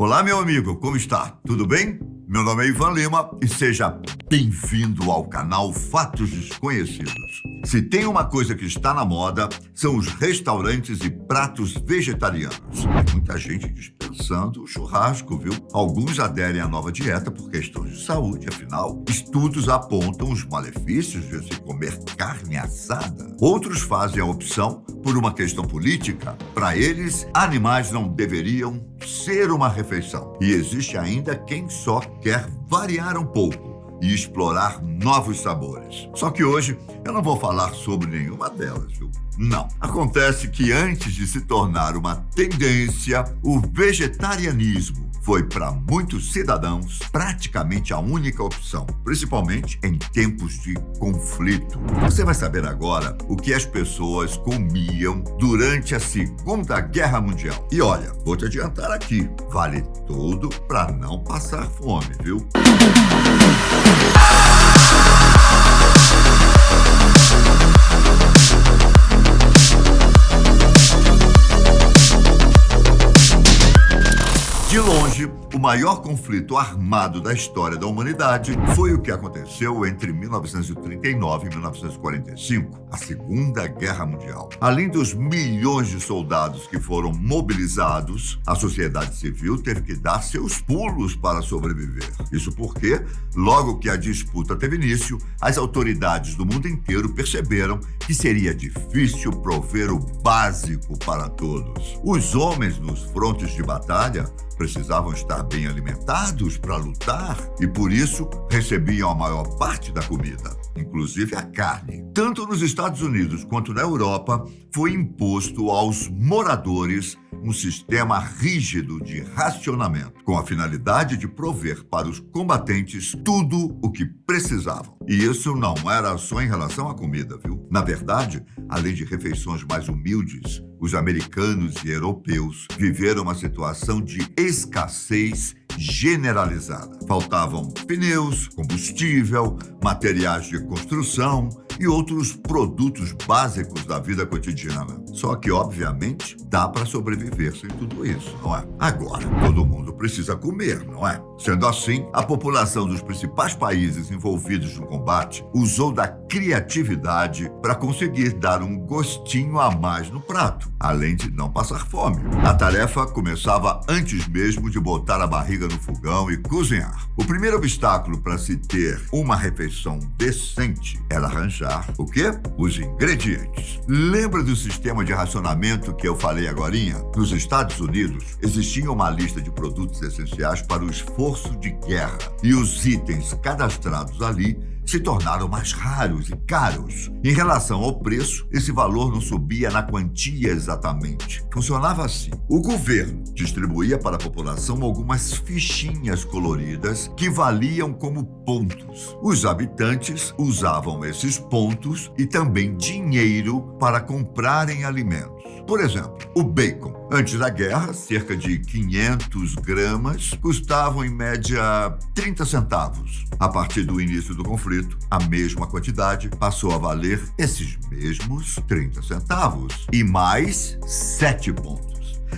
Olá, meu amigo, como está? Tudo bem? Meu nome é Ivan Lima e seja bem-vindo ao canal Fatos Desconhecidos. Se tem uma coisa que está na moda, são os restaurantes e pratos vegetarianos. Tem muita gente dispensando o churrasco, viu? Alguns aderem à nova dieta por questões de saúde, afinal, estudos apontam os malefícios de se comer carne assada. Outros fazem a opção por uma questão política. Para eles, animais não deveriam ser uma refeição. E existe ainda quem só quer variar um pouco e explorar novos sabores. Só que hoje eu não vou falar sobre nenhuma delas, viu? Não. Acontece que antes de se tornar uma tendência, o vegetarianismo foi para muitos cidadãos praticamente a única opção, principalmente em tempos de conflito. Você vai saber agora o que as pessoas comiam durante a Segunda Guerra Mundial. E olha, vou te adiantar aqui, vale tudo para não passar fome, viu? De longe, o maior conflito armado da história da humanidade foi o que aconteceu entre 1939 e 1945, a Segunda Guerra Mundial. Além dos milhões de soldados que foram mobilizados, a sociedade civil teve que dar seus pulos para sobreviver. Isso porque, logo que a disputa teve início, as autoridades do mundo inteiro perceberam que seria difícil prover o básico para todos. Os homens nos frontes de batalha precisavam estar bem alimentados para lutar e, por isso, recebiam a maior parte da comida, inclusive a carne. Tanto nos Estados Unidos quanto na Europa, foi imposto aos moradores um sistema rígido de racionamento, com a finalidade de prover para os combatentes tudo o que precisavam. E isso não era só em relação à comida, viu? Na verdade, além de refeições mais humildes, os americanos e europeus viveram uma situação de escassez generalizada. Faltavam pneus, combustível, materiais de construção e outros produtos básicos da vida cotidiana. Só que, obviamente, dá para sobreviver sem tudo isso, não é? Agora, todo mundo precisa comer, não é? Sendo assim, a população dos principais países envolvidos no combate usou da criatividade para conseguir dar um gostinho a mais no prato, além de não passar fome. A tarefa começava antes mesmo de botar a barriga no fogão e cozinhar. O primeiro obstáculo para se ter uma refeição decente era arranjar o quê? Os ingredientes. Lembra do sistema de racionamento que eu falei agorinha? Nos Estados Unidos, existia uma lista de produtos essenciais para o esforço de guerra e os itens cadastrados ali se tornaram mais raros e caros. Em relação ao preço, esse valor não subia na quantia exatamente. Funcionava assim. O governo distribuía para a população algumas fichinhas coloridas que valiam como pontos. Os habitantes usavam esses pontos e também dinheiro para comprarem alimentos. Por exemplo, o bacon. Antes da guerra, cerca de 500 gramas custavam em média 30 centavos. A partir do início do conflito, a mesma quantidade passou a valer esses mesmos 30 centavos e mais 7 pontos.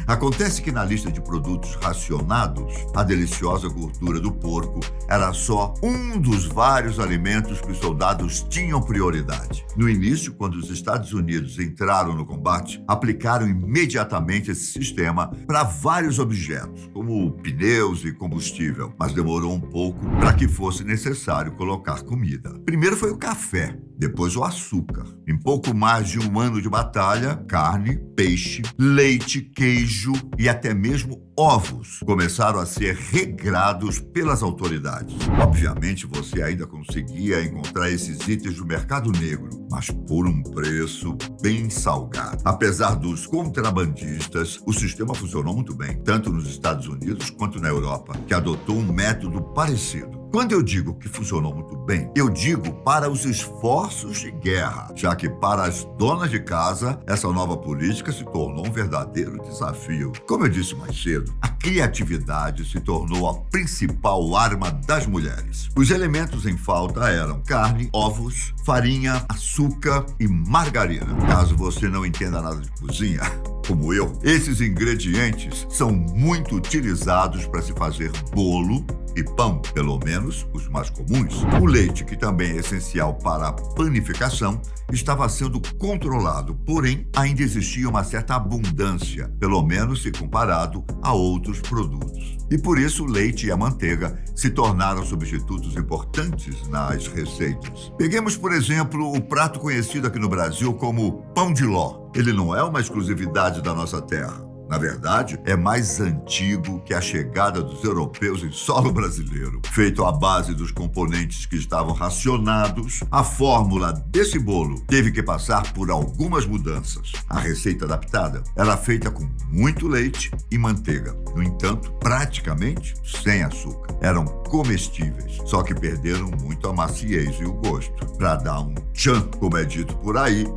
Acontece que na lista de produtos racionados, a deliciosa gordura do porco era só um dos vários alimentos que os soldados tinham prioridade. No início, quando os Estados Unidos entraram no combate, aplicaram imediatamente esse sistema para vários objetos, como pneus e combustível, mas demorou um pouco para que fosse necessário colocar comida. Primeiro foi o café, depois o açúcar. Em pouco mais de um ano de batalha, carne, peixe, leite, queijo e até mesmo ovos começaram a ser regrados pelas autoridades. Obviamente, você ainda conseguia encontrar esses itens no mercado negro, mas por um preço bem salgado. Apesar dos contrabandistas, o sistema funcionou muito bem, tanto nos Estados Unidos quanto na Europa, que adotou um método parecido. Quando eu digo que funcionou muito bem, eu digo para os esforços de guerra, já que para as donas de casa, essa nova política se tornou um verdadeiro desafio. Como eu disse mais cedo, a criatividade se tornou a principal arma das mulheres. Os elementos em falta eram carne, ovos, farinha, açúcar e margarina. Caso você não entenda nada de cozinha, como eu, esses ingredientes são muito utilizados para se fazer bolo e pão, pelo menos os mais comuns. O leite, que também é essencial para a panificação, estava sendo controlado, porém ainda existia uma certa abundância, pelo menos se comparado a outros produtos. E por isso o leite e a manteiga se tornaram substitutos importantes nas receitas. Peguemos, por exemplo, o prato conhecido aqui no Brasil como pão de ló. Ele não é uma exclusividade da nossa terra. Na verdade, é mais antigo que a chegada dos europeus em solo brasileiro. Feito à base dos componentes que estavam racionados, a fórmula desse bolo teve que passar por algumas mudanças. A receita adaptada era feita com muito leite e manteiga. No entanto, praticamente sem açúcar. Eram comestíveis, só que perderam muito a maciez e o gosto. Para dar um tchan, como é dito por aí,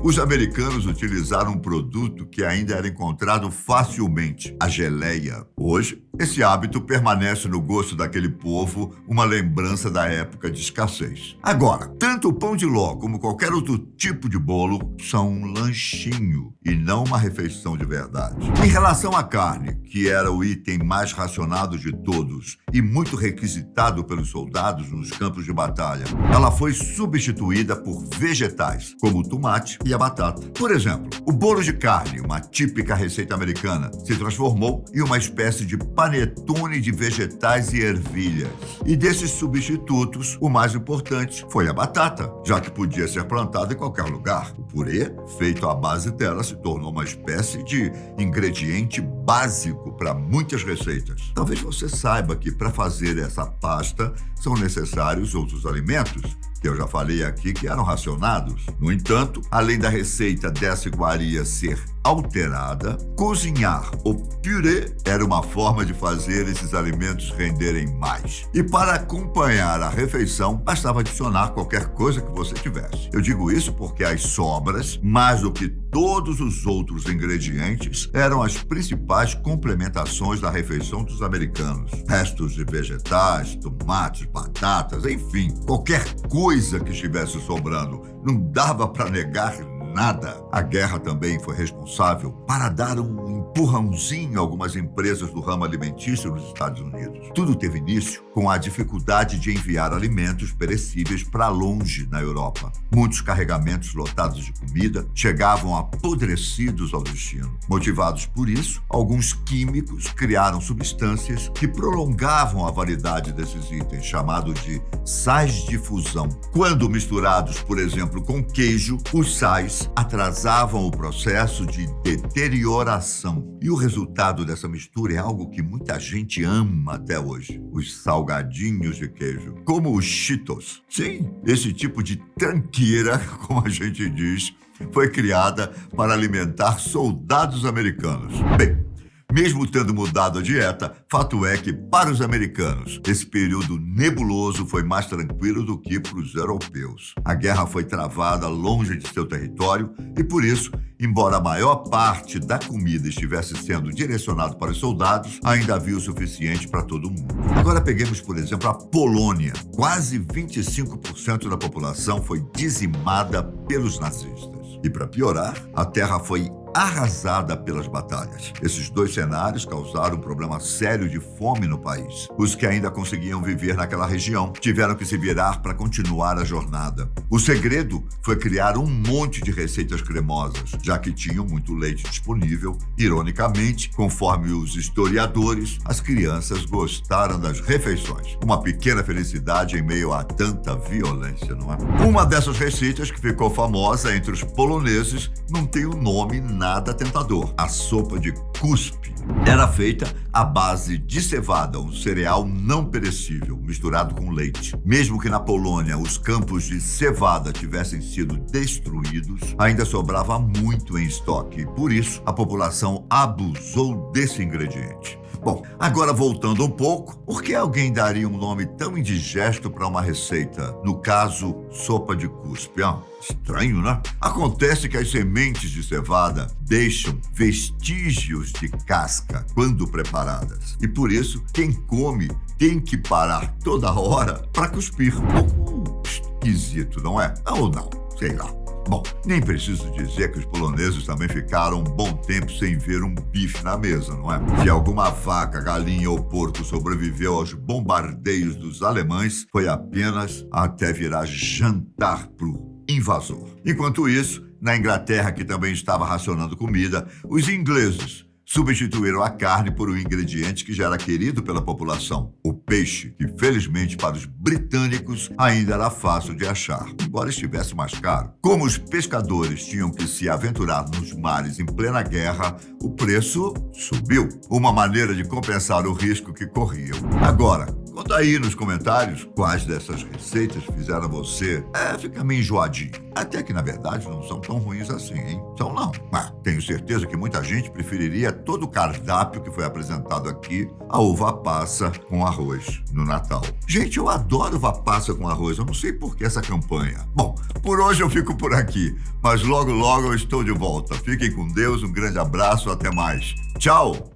os americanos utilizaram um produto que ainda era encontrado facilmente, a geleia. Hoje, esse hábito permanece no gosto daquele povo, uma lembrança da época de escassez. Agora, tanto o pão de ló como qualquer outro tipo de bolo são um lanchinho e não uma refeição de verdade. Em relação à carne, que era o item mais racionado de todos e muito requisitado pelos soldados nos campos de batalha, ela foi substituída por vegetais, como o tomate e a batata. Por exemplo, o bolo de carne, uma típica receita americana, se transformou em uma espécie de panetone de vegetais e ervilhas. E desses substitutos, o mais importante foi a batata, já que podia ser plantada em qualquer lugar. O purê, feito à base dela, se tornou uma espécie de ingrediente básico para muitas receitas. Talvez você saiba que para fazer essa pasta são necessários outros alimentos, que eu já falei aqui que eram racionados. No entanto, além da receita dessa iguaria ser alterada, cozinhar o purê era uma forma de fazer esses alimentos renderem mais. E para acompanhar a refeição, bastava adicionar qualquer coisa que você tivesse. Eu digo isso porque as sobras, mais do que todos os outros ingredientes, eram as principais complementações da refeição dos americanos. Restos de vegetais, tomates, batatas, enfim, qualquer coisa que estivesse sobrando. Não dava para negar nada. A guerra também foi responsável para dar um empurrãozinho a algumas empresas do ramo alimentício nos Estados Unidos. Tudo teve início com a dificuldade de enviar alimentos perecíveis para longe na Europa. Muitos carregamentos lotados de comida chegavam apodrecidos ao destino. Motivados por isso, alguns químicos criaram substâncias que prolongavam a validade desses itens, chamados de sais de fusão. Quando misturados, por exemplo, com queijo, os sais atrasavam o processo de deterioração. E o resultado dessa mistura é algo que muita gente ama até hoje: os salgadinhos de queijo, como os Cheetos. Sim, esse tipo de tranqueira, como a gente diz, foi criada para alimentar soldados americanos. Bem, mesmo tendo mudado a dieta, fato é que, para os americanos, esse período nebuloso foi mais tranquilo do que para os europeus. A guerra foi travada longe de seu território e, por isso, embora a maior parte da comida estivesse sendo direcionada para os soldados, ainda havia o suficiente para todo mundo. Agora peguemos, por exemplo, a Polônia. Quase 25% da população foi dizimada pelos nazistas. E para piorar, a terra foi arrasada pelas batalhas. Esses dois cenários causaram um problema sério de fome no país. Os que ainda conseguiam viver naquela região tiveram que se virar para continuar a jornada. O segredo foi criar um monte de receitas cremosas, já que tinham muito leite disponível. Ironicamente, conforme os historiadores, as crianças gostaram das refeições. Uma pequena felicidade em meio a tanta violência, não é? Uma dessas receitas que ficou famosa entre os poloneses não tem um nome nada tentador: a sopa de cuspe. Era feita à base de cevada, um cereal não perecível, misturado com leite. Mesmo que na Polônia os campos de cevada tivessem sido destruídos, ainda sobrava muito em estoque. Por isso, a população abusou desse ingrediente. Bom, agora voltando um pouco, por que alguém daria um nome tão indigesto para uma receita? No caso, sopa de cuspe. Estranho, né? Acontece que as sementes de cevada deixam vestígios de casca quando preparadas. E por isso, quem come tem que parar toda hora para cuspir. Um pouco esquisito, não é? Ou não? Sei lá. Bom, nem preciso dizer que os poloneses também ficaram um bom tempo sem ver um bife na mesa, não é? Se alguma vaca, galinha ou porco sobreviveu aos bombardeios dos alemães, foi apenas até virar jantar pro invasor. Enquanto isso, na Inglaterra, que também estava racionando comida, os ingleses substituíram a carne por um ingrediente que já era querido pela população, o peixe, que felizmente para os britânicos ainda era fácil de achar, embora estivesse mais caro. Como os pescadores tinham que se aventurar nos mares em plena guerra, o preço subiu, uma maneira de compensar o risco que corriam. Agora, conta aí nos comentários quais dessas receitas fizeram você ficar meio enjoadinho. Até que, na verdade, não são tão ruins assim, hein? São não. Mas tenho certeza que muita gente preferiria todo o cardápio que foi apresentado aqui a uva passa com arroz no Natal. Gente, eu adoro uva passa com arroz. Eu não sei por que essa campanha. Bom, por hoje eu fico por aqui. Mas logo, logo eu estou de volta. Fiquem com Deus, um grande abraço, até mais. Tchau!